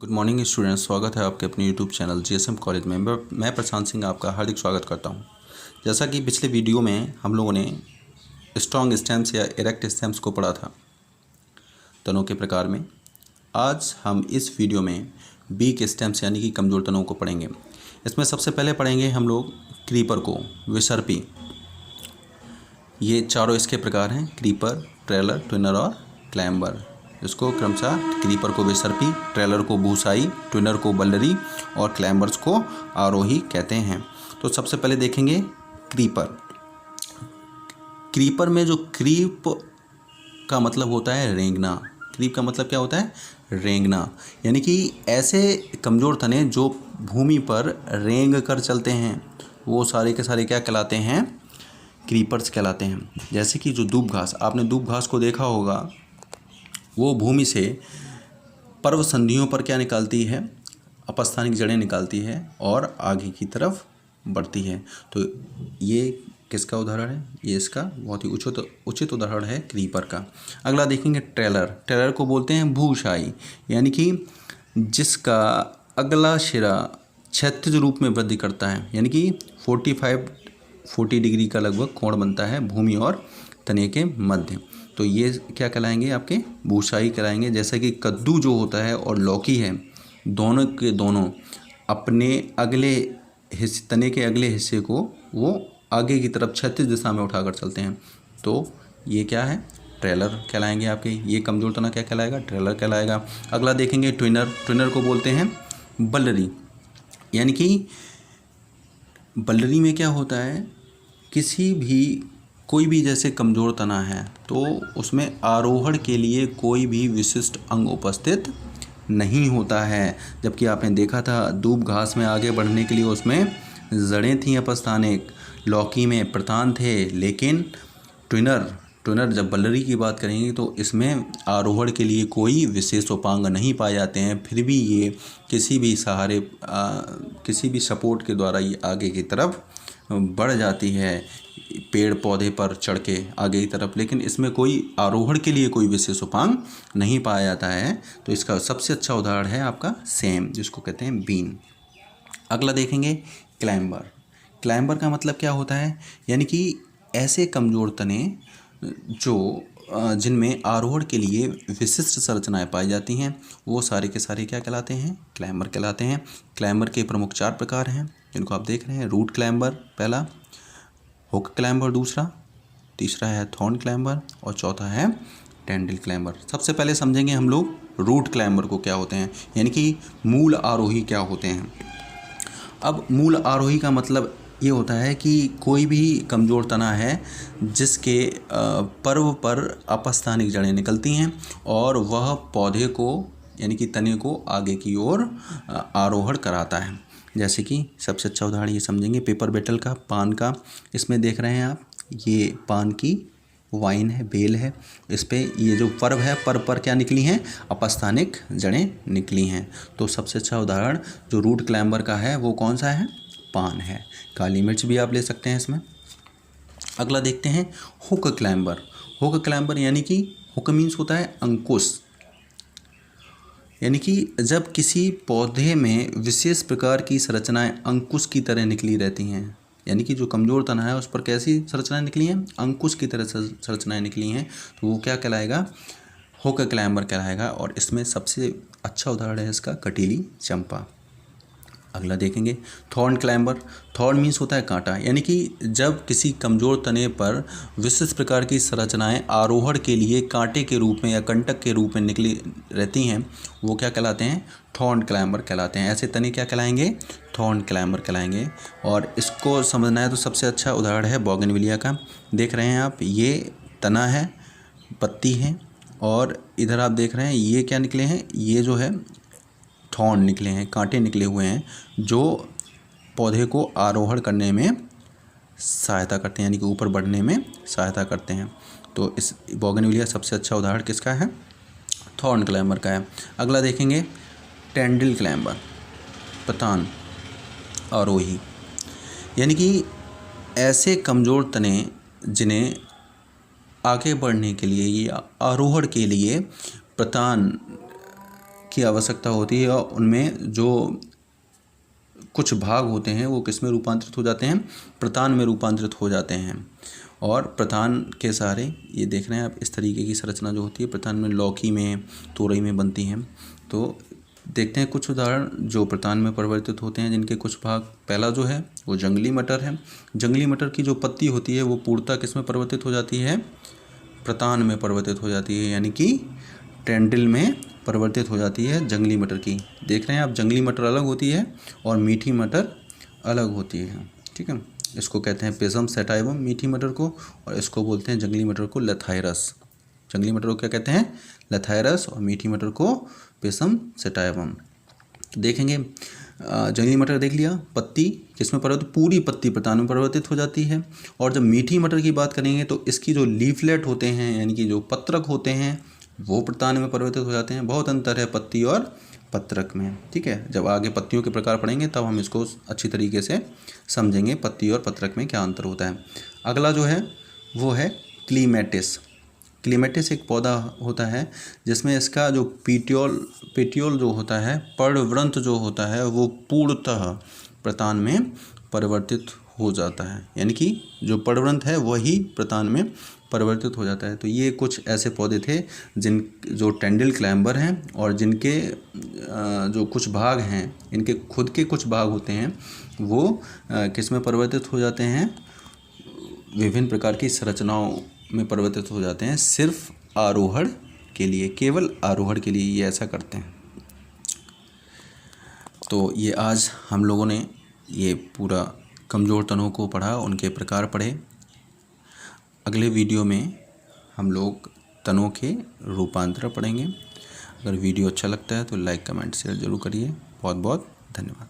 Good morning students, स्वागत है आपके अपने यूट्यूब चैनल जीएसएम कॉलेज में। मैं प्रशांत सिंह आपका हार्दिक स्वागत करता हूं। जैसा कि पिछले वीडियो में हम लोगों ने स्ट्रॉन्ग स्टेम्स या इरेक्ट स्टेम्स को पढ़ा था तनों के प्रकार में, आज हम इस वीडियो में वीक स्टेम्स यानी कि कमज़ोर तनों को पढ़ेंगे। इसमें सबसे पहले पढ़ेंगे हम लोग क्रीपर को, विसर्पी। ये चारों इसके प्रकार हैं: क्रीपर, ट्रेलर, ट्विनर और क्लाइंबर। इसको क्रमशः क्रीपर को विसर्पी, ट्रेलर को भूसाई, ट्विनर को बल्लरी और क्लाइंबर्स को आरोही कहते हैं। तो सबसे पहले देखेंगे क्रीपर। क्रीपर में जो क्रीप का मतलब होता है रेंगना। क्रीप का मतलब क्या होता है? रेंगना। यानी कि ऐसे कमज़ोर तने जो भूमि पर रेंग कर चलते हैं वो सारे के सारे क्या कहलाते हैं? क्रीपर्स कहलाते हैं। जैसे कि जो दूब घास, आपने दूब घास को देखा होगा, वो भूमि से पर्व संधियों पर क्या निकालती है? अपस्थानिक जड़ें निकालती है और आगे की तरफ बढ़ती है। तो ये किसका उदाहरण है? ये इसका बहुत ही उचित उदाहरण है क्रीपर का। अगला देखेंगे ट्रेलर। ट्रेलर को बोलते हैं भूशाई, यानी कि जिसका अगला शिरा क्षैतिज रूप में वृद्धि करता है, यानी कि 40 डिग्री का लगभग कोण बनता है भूमि और तने के मध्य। तो ये क्या कहलाएंगे? आपके भूशाई कहलाएंगे। जैसे कि कद्दू जो होता है और लौकी है, दोनों के दोनों अपने अगले हिस्से, तने के अगले हिस्से को वो आगे की तरफ क्षैतिज दिशा में उठाकर चलते हैं। तो ये क्या है? ट्रेलर कहलाएंगे आपके। ये कमज़ोर तना क्या कहलाएगा? ट्रेलर कहलाएगा। अगला देखेंगे ट्विनर। ट्विनर को बोलते हैं बल्लरी, यानी कि बल्लरी में क्या होता है? कोई भी जैसे कमज़ोर तना है तो उसमें आरोहण के लिए कोई भी विशिष्ट अंग उपस्थित नहीं होता है। जबकि आपने देखा था दूब घास में आगे बढ़ने के लिए उसमें जड़ें थीं अपस्थानिक, लौकी में प्रतान थे, लेकिन ट्विनर जब बल्लरी की बात करेंगे तो इसमें आरोहण के लिए कोई विशेष उपांग नहीं पाए जाते हैं। फिर भी ये किसी भी सपोर्ट के द्वारा ये आगे की तरफ बढ़ जाती है, पेड़ पौधे पर चढ़ के आगे की तरफ, लेकिन इसमें कोई आरोहण के लिए कोई विशेष उपांग नहीं पाया जाता है। तो इसका सबसे अच्छा उदाहरण है आपका सेम, जिसको कहते हैं बीन। अगला देखेंगे क्लाइंबर। क्लाइंबर का मतलब क्या होता है? यानी कि ऐसे कमज़ोर तने जिनमें आरोहण के लिए विशिष्ट संरचनाएं पाई जाती हैं, वो सारे के सारे क्या कहलाते हैं? क्लाइंबर कहलाते हैं। क्लाइंबर के प्रमुख 4 प्रकार हैं जिनको आप देख रहे हैं। रूट क्लाइंबर पहला, हुक क्लाइंबर दूसरा, तीसरा है थॉर्न क्लाइंबर और चौथा है टेंडिल क्लाइंबर। सबसे पहले समझेंगे हम लोग रूट क्लाइंबर को क्या होते हैं, यानी कि मूल आरोही क्या होते हैं। अब मूल आरोही का मतलब ये होता है कि कोई भी कमज़ोर तना है जिसके पर्व पर अपस्थानिक जड़ें निकलती हैं और वह पौधे को, यानी कि तने को आगे की ओर आरोहण कराता है। जैसे कि सबसे अच्छा उदाहरण ये समझेंगे पेपर बेटल का, पान का। इसमें देख रहे हैं आप, ये पान की वाइन है, बेल है। इस पे ये जो पर्व है, पर्व पर क्या निकली हैं? अपस्थानिक जड़ें निकली हैं। तो सबसे अच्छा उदाहरण जो रूट क्लाइंबर का है वो कौन सा है? पान है। काली मिर्च भी आप ले सकते हैं इसमें। अगला देखते हैं हुक क्लाइंबर। हुक क्लाइंबर यानी कि हुक मीन्स होता है अंकुश, यानी कि जब किसी पौधे में विशेष प्रकार की संरचनाएं अंकुश की तरह निकली रहती हैं, यानी कि जो कमज़ोर तना है उस पर कैसी संरचनाएं निकली हैं? अंकुश की तरह संरचनाएं निकली हैं। तो वो क्या कहलाएगा? हुक क्लाइंबर कहलाएगा। और इसमें सबसे अच्छा उदाहरण है इसका कटीली चंपा। अगला देखेंगे थॉर्न क्लाइंबर। थॉर्न मीन्स होता है कांटा, यानी कि जब किसी कमज़ोर तने पर विशिष्ट प्रकार की संरचनाएं आरोहण के लिए कांटे के रूप में या कंटक के रूप में निकली रहती हैं, वो क्या कहलाते हैं? थॉर्न क्लाइंबर कहलाते हैं। ऐसे तने क्या कहलाएंगे? थॉर्न क्लाइंबर कहलाएंगे। और इसको समझना है तो सबसे अच्छा उदाहरण है बोगनविलिया का। देख रहे हैं आप, ये तना है, पत्ती है, और इधर आप देख रहे हैं ये क्या निकले हैं? ये जो है थॉर्न निकले हैं, कांटे निकले हुए हैं जो पौधे को आरोहण करने में सहायता करते हैं, यानी कि ऊपर बढ़ने में सहायता करते हैं। तो इस बोगनविलिया सबसे अच्छा उदाहरण किसका है? थॉर्न क्लाइंबर का है। अगला देखेंगे टेंडिल क्लाइंबर, पतान आरोही, यानी कि ऐसे कमज़ोर तने जिन्हें आगे बढ़ने के लिए या आरोहण के लिए प्रतान की आवश्यकता होती है और उनमें जो कुछ भाग होते हैं वो किस में रूपांतरित हो जाते हैं, प्रतान में रूपांतरित हो जाते हैं। और प्रतान के सहारे ये देख रहे हैं आप, इस तरीके की संरचना जो होती है प्रतान में, लौकी में, तोरई में बनती हैं। तो देखते हैं कुछ उदाहरण जो प्रतान में परिवर्तित होते हैं, जिनके कुछ भाग। पहला जो है वो जंगली मटर है। जंगली मटर की जो पत्ती होती है वो पूर्णतः किस में परिवर्तित हो जाती है, प्रतान में परिवर्तित हो जाती है, यानी कि टेंडिल में परिवर्तित हो जाती है जंगली मटर की। देख रहे हैं आप, जंगली मटर अलग होती है और मीठी मटर अलग होती है। ठीक है, इसको कहते हैं पेसम सेटाइवम मीठी मटर को, और इसको बोलते हैं जंगली मटर को लेथाइरस। जंगली मटर को क्या कहते हैं, लेथाइरस, और मीठी मटर को पेसम सेटाइवम। देखेंगे जंगली मटर देख लिया, पत्ती किसमें परिवर्तित, पूरी पत्ती प्रतान में परिवर्तित हो जाती है। और जब मीठी मटर की बात करेंगे तो इसकी जो लीफलेट होते हैं, यानी कि जो पत्रक होते हैं, वो प्रतान में परिवर्तित हो जाते हैं। बहुत अंतर है पत्ती और पत्रक में। ठीक है, जब आगे पत्तियों के प्रकार पढ़ेंगे तब हम इसको अच्छी तरीके से समझेंगे, पत्ती और पत्रक में क्या अंतर होता है। अगला जो है वो है क्लीमेटिस। क्लीमेटिस एक पौधा होता है जिसमें इसका जो पेटियोल जो होता है, पर्णवृंत जो होता है, वो पूर्णतः प्रतान में परिवर्तित हो जाता है, यानी कि जो पर्णवृंत है वही प्रतान में परिवर्तित हो जाता है। तो ये कुछ ऐसे पौधे थे जो टेंडिल क्लाइंबर हैं और जिनके जो कुछ भाग हैं, इनके खुद के कुछ भाग होते हैं, वो किस में परिवर्तित हो जाते हैं, विभिन्न प्रकार की संरचनाओं में परिवर्तित हो जाते हैं, सिर्फ आरोहण के लिए, केवल आरोहण के लिए ये ऐसा करते हैं। तो ये आज हम लोगों ने ये पूरा कमज़ोर तनों को पढ़ा, उनके प्रकार पढ़े। अगले वीडियो में हम लोग तनों के रूपांतर पढ़ेंगे। अगर वीडियो अच्छा लगता है तो लाइक, कमेंट, शेयर ज़रूर करिए। बहुत बहुत धन्यवाद।